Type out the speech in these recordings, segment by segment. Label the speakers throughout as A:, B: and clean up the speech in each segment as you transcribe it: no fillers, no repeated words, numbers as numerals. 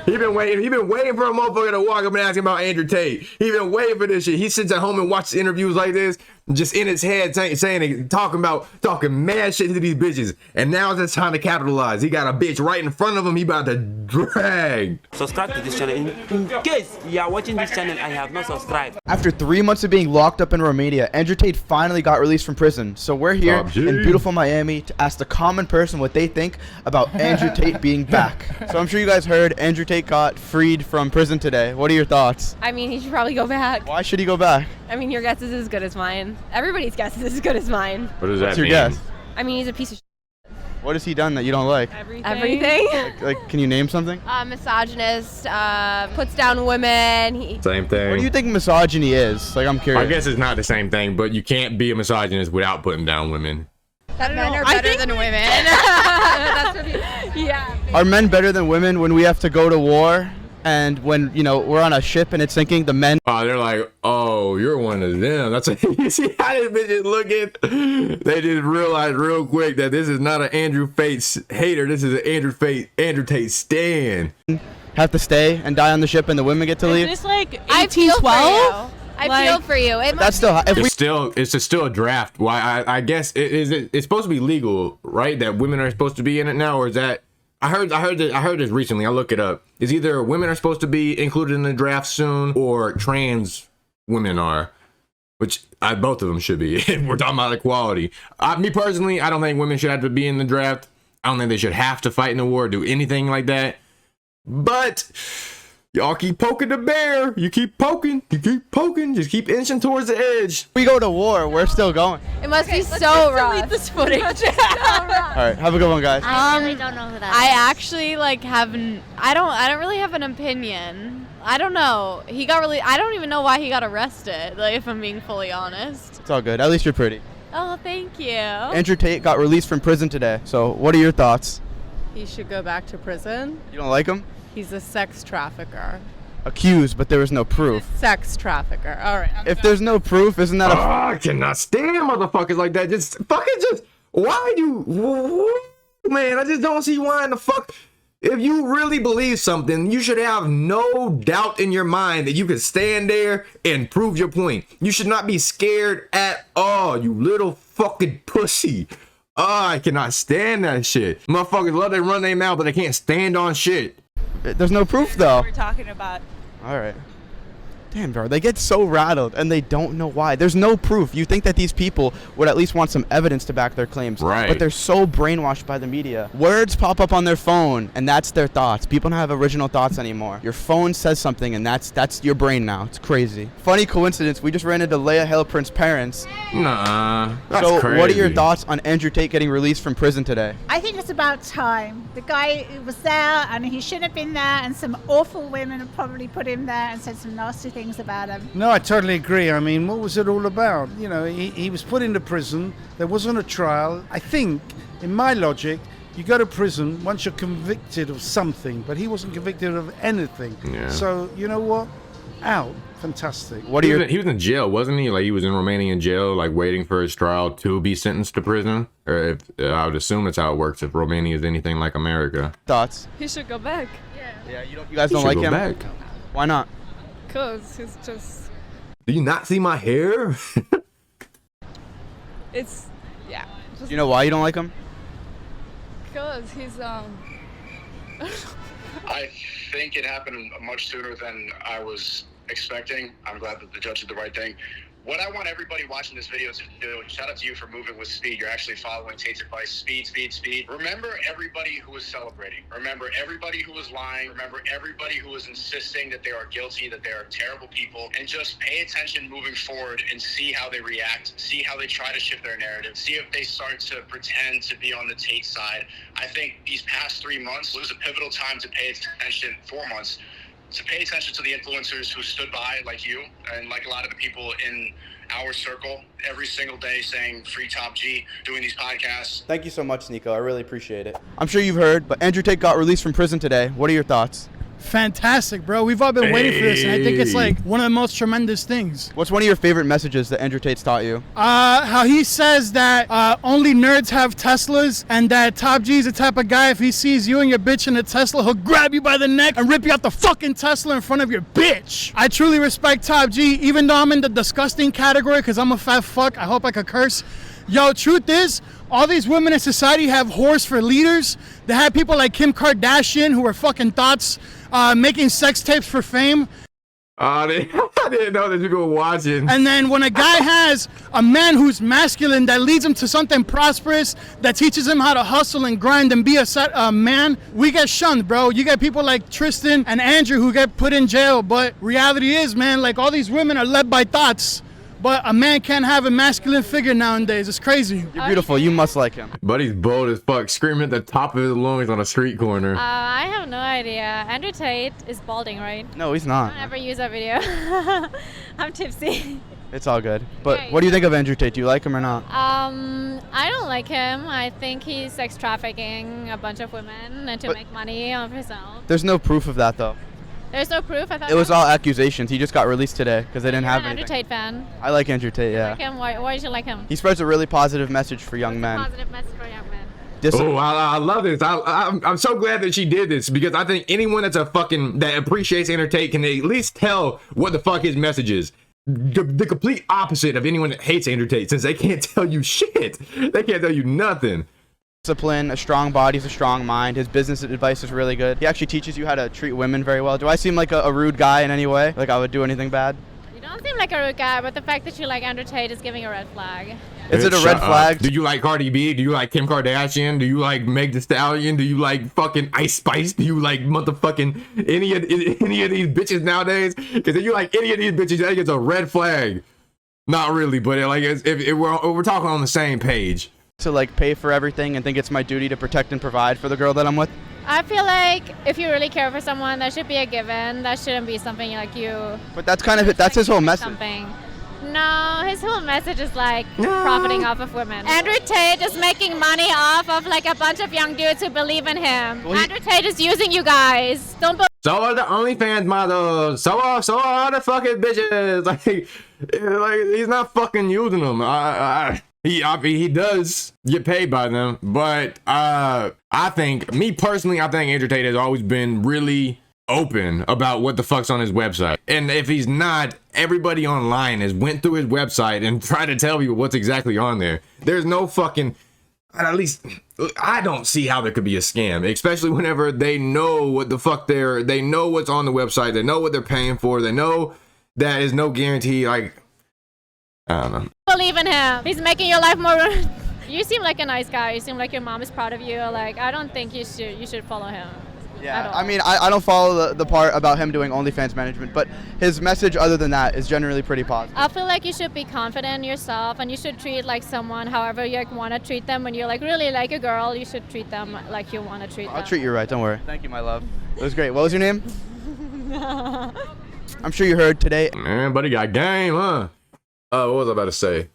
A: He been waiting for a motherfucker to walk up and ask him about Andrew Tate. He been waiting for this shit. He sits at home and watches interviews like this, just in his head talking mad shit to these bitches. And now it's his time to capitalize. He got a bitch right in front of him. He about to drag.
B: Subscribe to this channel. In case you are watching this channel and have not subscribed.
C: After 3 months of being locked up in Romania, Andrew Tate finally got released from prison. So we're here in beautiful Miami to ask the common person what they think about Andrew Tate being back. So I'm sure you guys heard Andrew Tate got freed from prison today. What are your thoughts?
D: I mean, he should probably go back.
C: Why should he go back?
D: I mean, your guess is as good as mine. Everybody's guess is as good as mine.
A: What does that
C: What's your
A: mean?
C: guess?
D: I mean, he's a piece of
C: What has he done that you don't like?
D: everything.
C: Like, can you name something?
D: Misogynist, puts down women.
A: Same thing.
C: What do you think misogyny is? Like, I'm curious.
A: I guess it's not the same thing, but you can't be a misogynist without putting down women.
D: That men are better than women. That's what yeah.
C: Are men better than women when we have to go to war? And when, you know, we're on a ship and it's sinking, the men...
A: Oh, they're like, oh, you're one of them. That's what you see how these bitches looking. They just realized real quick that this is not an Andrew Tate hater. This is an Andrew Tate stan.
C: have to stay and die on the ship and the women get to leave?
E: Is this like
D: I feel for
E: 1812?
D: you. I feel for you.
C: That's still...
A: It's still a draft. Why? I guess it's supposed to be legal, right? That women are supposed to be in it now, or is that... I heard this recently. I'll look it up. It's either women are supposed to be included in the draft soon, or trans women are, which both of them should be. We're talking about equality. Me personally, I don't think women should have to be in the draft. I don't think they should have to fight in the war, do anything like that. But y'all keep poking the bear. You keep poking. Just keep inching towards the edge.
C: We go to war. We're still going.
D: It must be so rough.
E: Delete this footage.
C: All right, have a good one, guys.
F: I really don't know who that is.
E: I actually haven't. I don't really have an opinion. I don't know. He got really. I don't even know why he got arrested. Like, if I'm being fully honest.
C: It's all good. At least you're pretty.
E: Oh, thank you.
C: Andrew Tate got released from prison today. So, what are your thoughts?
G: He should go back to prison.
C: You don't like him?
G: He's a sex trafficker.
C: Accused, but there was no proof.
G: Sex trafficker. All right.
C: If there's no proof, isn't that
A: I cannot stand motherfuckers like that. Why do... Man, I just don't see why in the fuck... If you really believe something, you should have no doubt in your mind that you can stand there and prove your point. You should not be scared at all, you little fucking pussy. I cannot stand that shit. Motherfuckers love to run their mouth, but they can't stand on shit.
C: There's no proof, though.
E: We're talking about.
C: All right. Damn, bro, they get so rattled and they don't know why. There's no proof. You think that these people would at least want some evidence to back their claims.
A: Right.
C: But they're so brainwashed by the media. Words pop up on their phone and that's their thoughts. People don't have original thoughts anymore. Your phone says something and that's your brain now. It's crazy. Funny coincidence, we just ran into Leia Halprin's parents.
A: Nah, that's
C: so
A: crazy.
C: What are your thoughts on Andrew Tate getting released from prison today?
H: I think it's about time. The guy was there and he shouldn't have been there, and some awful women have probably put him there and said some nasty things about him.
I: No, I totally agree. I mean, what was it all about? You know, he was put into prison. There wasn't a trial. I think, in my logic, you go to prison once you're convicted of something, but he wasn't convicted of anything.
A: Yeah. So,
I: you know what? Out. Fantastic.
A: He was in jail, wasn't he? Like, he was in Romania in jail, like, waiting for his trial to be sentenced to prison? Or I would assume that's how it works if Romania is anything like America.
C: Thoughts?
G: He should go back.
C: Yeah, you guys don't like him?
A: Back.
C: Why not?
G: Because he's just...
A: Do you not see my hair?
G: It's... Yeah.
C: Do you know why you don't like him?
G: Because he's,
J: I think it happened much sooner than I was expecting. I'm glad that the judge did the right thing. What I want everybody watching this video to do, and shout out to you for moving with speed. You're actually following Tate's advice. Speed, speed, speed. Remember everybody who was celebrating. Remember everybody who was lying. Remember everybody who was insisting that they are guilty, that they are terrible people. And just pay attention moving forward and see how they react. See how they try to shift their narrative. See if they start to pretend to be on the Tate side. I think these past 3 months was a pivotal time to pay attention. 4 months. To pay attention to the influencers who stood by, like you, and like a lot of the people in our circle, every single day saying free Top G, doing these podcasts.
C: Thank you so much, Nico. I really appreciate it. I'm sure you've heard, but Andrew Tate got released from prison today. What are your thoughts?
F: fantastic, bro. We've all been waiting for this, and I think it's like one of the most tremendous things.
C: What's one of your favorite messages that Andrew Tate's taught you?
F: How he says that only nerds have Teslas, and that Top G is the type of guy, if he sees you and your bitch in a Tesla, he'll grab you by the neck and rip you out the fucking Tesla in front of your bitch. I truly respect Top G, even though I'm in the disgusting category because I'm a fat fuck. I hope I could curse. Yo, truth is, all these women in society have whores for leaders. They have people like Kim Kardashian who are fucking thoughts, making sex tapes for fame.
A: I didn't know that you were watching.
F: And then when a guy has a man who's masculine that leads him to something prosperous, that teaches him how to hustle and grind and be a man, we get shunned, bro. You get people like Tristan and Andrew who get put in jail. But reality is, man, like all these women are led by thoughts. But a man can't have a masculine figure nowadays. It's crazy.
C: You're beautiful. You must like him.
A: Buddy's bold as fuck, screaming at the top of his lungs on a street corner.
K: I have no idea. Andrew Tate is balding, right?
C: No, he's not.
K: Don't ever use that video. I'm tipsy.
C: It's all good. But what do you think of Andrew Tate? Do you like him or not?
K: I don't like him. I think he's sex trafficking a bunch of women and to make money of himself.
C: There's no proof of that, though.
K: There's no proof? I thought
C: it was all accusations. He just got released today because they didn't have anything.
K: Andrew Tate fan.
C: I like Andrew Tate, yeah.
K: Like him? Why did you like him?
C: He spreads a really positive message for young men.
K: Positive message for young men.
A: Oh, I love this. I'm so glad that she did this because I think anyone that's that appreciates Andrew Tate can at least tell what the fuck his message is. The complete opposite of anyone that hates Andrew Tate, since they can't tell you shit. They can't tell you nothing.
C: Discipline, a strong body is a strong mind. His business advice is really good. He actually teaches you how to treat women very well. Do I seem like a rude guy in any way? Like I would do anything bad?
K: You don't seem like a rude guy, but the fact that you like Andrew Tate is giving a red flag.
C: Is it a red flag?
A: Do you like Cardi B? Do you like Kim Kardashian? Do you like Meg Thee Stallion? Do you like fucking Ice Spice? Do you like motherfucking any of these bitches nowadays? Because if you like any of these bitches, I think it's a red flag. Not really, but if we're talking on the same page.
C: To like pay for everything and think it's my duty to protect and provide for the girl that I'm with?
K: I feel like if you really care for someone, that should be a given. That shouldn't be something like you.
C: But that's his whole message.
K: Something. No, his whole message is like profiting off of women. Andrew Tate is making money off of like a bunch of young dudes who believe in him. Well, Andrew Tate is using you guys. Don't.
A: So are the OnlyFans models. So are the fucking bitches. Like he's not fucking using them. He does get paid by them, but I think Andrew Tate has always been really open about what the fuck's on his website. And if he's not, everybody online has went through his website and tried to tell you what's exactly on there. There's no fucking, at least I don't see how there could be a scam, especially whenever they know what the fuck they know what's on the website, they know what they're paying for, they know that is no guarantee. Like, I don't know.
K: Believe in him. He's making your life more. You seem like a nice guy. You seem like your mom is proud of you. Like, I don't think you should follow him.
C: Yeah, I mean, I don't follow the part about him doing OnlyFans management, but his message other than that is generally pretty positive.
K: I feel like you should be confident in yourself, and you should treat like someone however you want to treat them. When you're like really like a girl, you should treat them like you want to treat them.
C: I'll treat you right, don't worry. Thank you, my love. It was great. What was your name? I'm sure you heard today.
A: Man, buddy got game, huh? What was I about to say?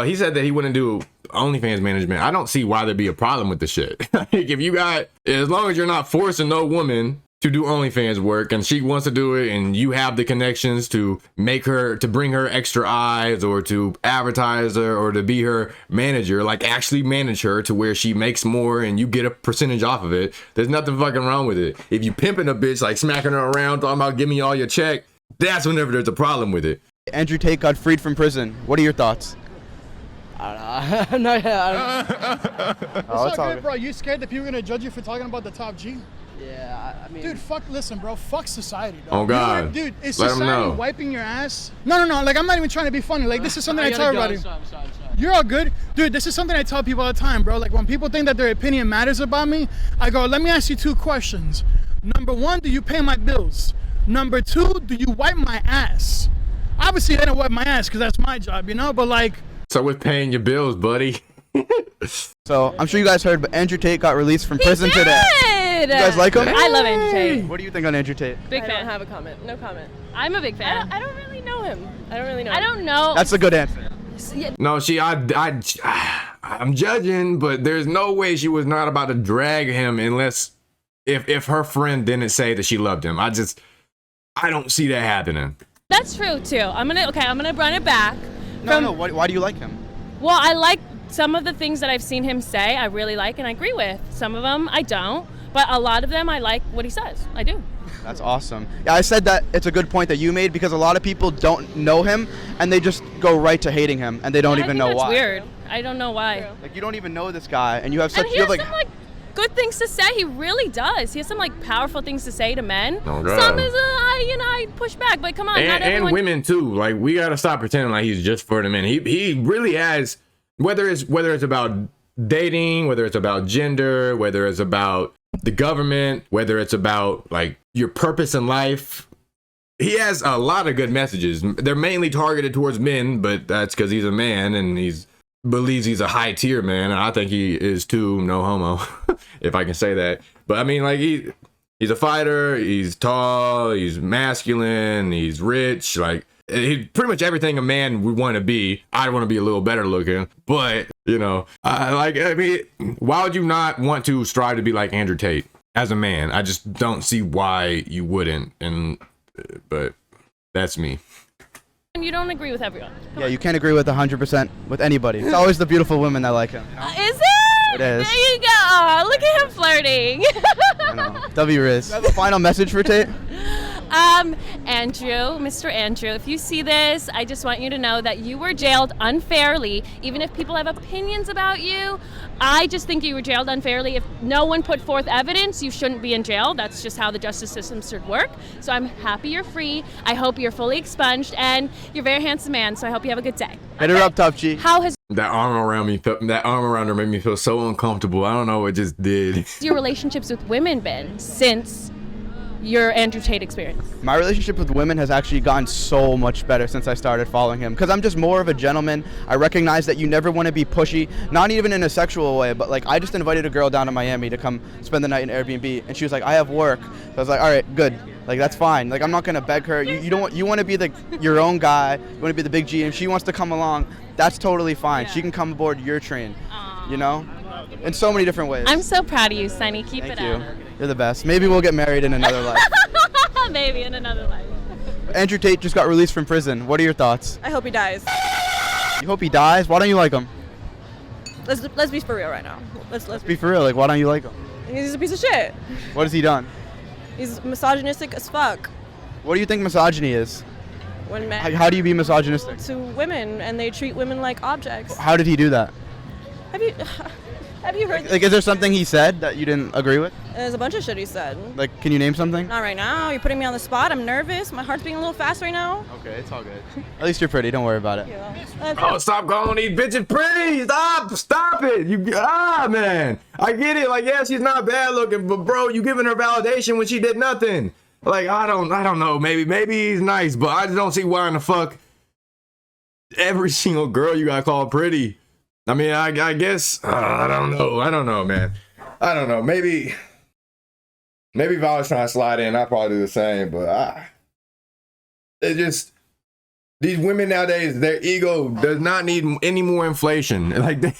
A: He said that he wouldn't do OnlyFans management. I don't see why there'd be a problem with the shit. Like, if you got, as long as you're not forcing no woman to do OnlyFans work and she wants to do it and you have the connections to bring her extra eyes or to advertise her or to be her manager, like actually manage her to where she makes more and you get a percentage off of it, there's nothing fucking wrong with it. If you pimping a bitch, like smacking her around, talking about give me all your check, that's whenever there's a problem with it.
C: Andrew Tate got freed from prison. What are your thoughts?
F: I don't know. What's up, good, bro? You scared that people are gonna judge you for talking about the Top G?
L: Yeah, I mean,
F: dude, listen, bro, fuck society, dog.
A: Oh God,
F: dude, is society wiping your ass? No. Like, I'm not even trying to be funny. Like, this is something I tell everybody.
L: Sorry.
F: You're all good, dude. This is something I tell people all the time, bro. Like, when people think that their opinion matters about me, I go, let me ask you 2 questions. Number 1, do you pay my bills? Number 2, do you wipe my ass? Obviously, they don't wipe my ass because that's my job, you know. But like.
A: So with paying your bills, buddy.
C: So I'm sure you guys heard, but Andrew Tate got released from prison today. You guys like him?
K: I love Andrew Tate.
C: What do you think on Andrew Tate?
M: Big fan. I don't have a comment. No comment.
K: I'm a big fan.
M: I don't really know him. I
K: don't know.
C: That's a good answer.
A: No, I'm judging, but there's no way she was not about to drag him unless if her friend didn't say that she loved him. I don't see that happening.
M: That's true too. I'm gonna run it back.
C: No. Why do you like him?
M: Well, I like some of the things that I've seen him say. I really like and I agree with. Some of them I don't, but a lot of them I like what he says. I do.
C: That's awesome. Yeah, I said that it's a good point that you made because a lot of people don't know him and they just go right to hating him and they don't even know why.
M: That's weird. I don't know why.
C: Like you don't even know this guy and you have such.
M: And he has some like good things to say. He really does. He has some like powerful things to say to men.
A: Oh, God.
M: Some is I push back, but come on, not everyone.
A: And women too. Like we gotta stop pretending like he's just for the men. He really has. Whether it's about dating, whether it's about gender, whether it's about the government, whether it's about like your purpose in life, he has a lot of good messages. They're mainly targeted towards men, but that's because he's a man and believes he's a high tier man. And I think he is too, no homo, if I can say that. But I mean, like he's a fighter, he's tall, he's masculine, he's rich, like he's pretty much everything a man would want to be. I want to be a little better looking, but I mean, why would you not want to strive to be like Andrew Tate as a man? I just don't see why you wouldn't. But that's me.
M: And you don't agree with everyone.
C: Yeah, you can't agree with 100% with anybody. It's always the beautiful women that like him.
M: Is it?
C: It is.
M: There you go. Oh, look at him flirting.
C: I know. W Riz. Do you have a final message for Tate?
M: Andrew, Mr. Andrew, if you see this, I just want you to know that you were jailed unfairly. Even if people have opinions about you, I just think you were jailed unfairly. If no one put forth evidence, you shouldn't be in jail. That's just how the justice system should work. So I'm happy you're free. I hope you're fully expunged, and you're a very handsome man, so I hope you have a good day.
C: Hit her up, Tough G.
M: How has
A: that arm around her made me feel so uncomfortable. I don't know what it just did.
M: your relationships with women been since your Andrew Tate experience?
C: My relationship with women has actually gotten so much better since I started following him because I'm just more of a gentleman. I recognize that you never want to be pushy, not even in a sexual way, but like I just invited a girl down to Miami to come spend the night in Airbnb and she was like, I have work. So I was like, all right, good. Like that's fine. Like I'm not gonna beg her. You want to be your own guy. You want to be the big G. And if she wants to come along, that's totally fine. Yeah. She can come aboard your train. You know, in so many different ways.
M: I'm so proud of you, Sonny. Keep
C: Thank
M: it
C: you.
M: up.
C: You're the best. Maybe we'll get married in another life.
M: Maybe in another life.
C: Andrew Tate just got released from prison. What are your thoughts?
L: I hope he dies.
C: You hope he dies? Why don't you like him?
L: Let's be for real right now. Let's
C: be for real. Like, why don't you like him?
L: He's a piece of shit.
C: What has he done?
L: He's misogynistic as fuck.
C: What do you think misogyny is?
L: When men
C: how do you be misogynistic?
L: To women and they treat women like objects.
C: How did he do that?
L: Have you heard?
C: Like, is there something he said that you didn't agree with?
L: There's a bunch of shit he said.
C: Like, can you name something?
L: Not right now. You're putting me on the spot. I'm nervous. My heart's beating a little fast right now.
C: Okay, it's all good. At least you're pretty. Don't worry about it.
A: Oh, stop calling these bitches pretty. Stop it. Man. I get it. Like, yeah, she's not bad looking, but bro, you giving her validation when she did nothing. Like, I don't know. Maybe he's nice, but I just don't see why in the fuck every single girl you got called pretty. I mean, I guess I don't know, man. I don't know. Maybe if I was trying to slide in, I'd probably do the same. But it just, these women nowadays, their ego does not need any more inflation. Like these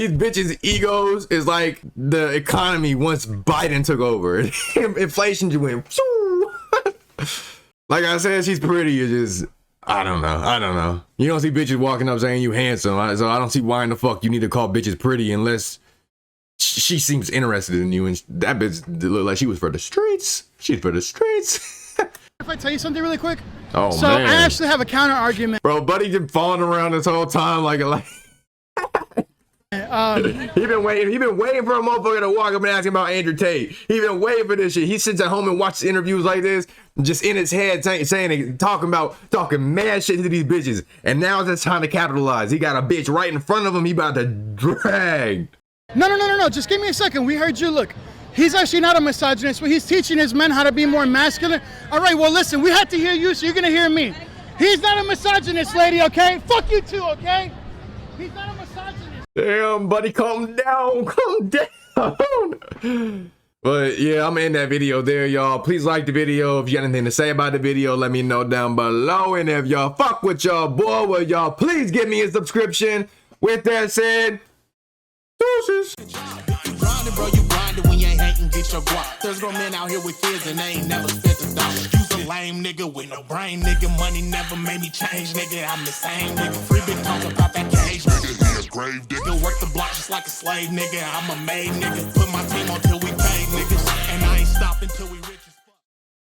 A: bitches' egos is like the economy once Biden took over. Inflation just went. Like I said, she's pretty. It's just. I don't know. You don't see bitches walking up saying you handsome, so I don't see why in the fuck you need to call bitches pretty unless she seems interested in you, and that bitch looked like she was for the streets. She's for the streets.
F: If I tell you something really quick,
A: man.
F: I actually have a counter argument.
A: Bro, buddy just falling around this whole time like he been waiting for a motherfucker to walk up and ask him about Andrew Tate. He been waiting for this shit. He sits at home and watches interviews like this, just in his head talking mad shit to these bitches. And now it's time to capitalize. He got a bitch right in front of him. He about to drag.
F: No. Just give me a second. We heard you. Look, he's actually not a misogynist, but he's teaching his men how to be more masculine. All right, well, listen, we had to hear you, so you're gonna hear me. He's not a misogynist, lady. Okay? Fuck you too. Okay? He's not a misogynist.
A: Damn, buddy, calm down. But yeah, I'm in that video there, y'all. Please like the video. If you got anything to say about the video, let me know down below. And if y'all fuck with y'all boy, well, y'all please give me a subscription. With that said, deuces.
N: get your guap. There's grown men out here with kids and they ain't never spent a dollar. You's a lame nigga with no brain, nigga. Money never made me change, nigga. I'm the same nigga. Free big talk about that cage, nigga. He a grave digger. Work the block just like a slave, nigga. I'm a maid, nigga. Put my team on till we pay.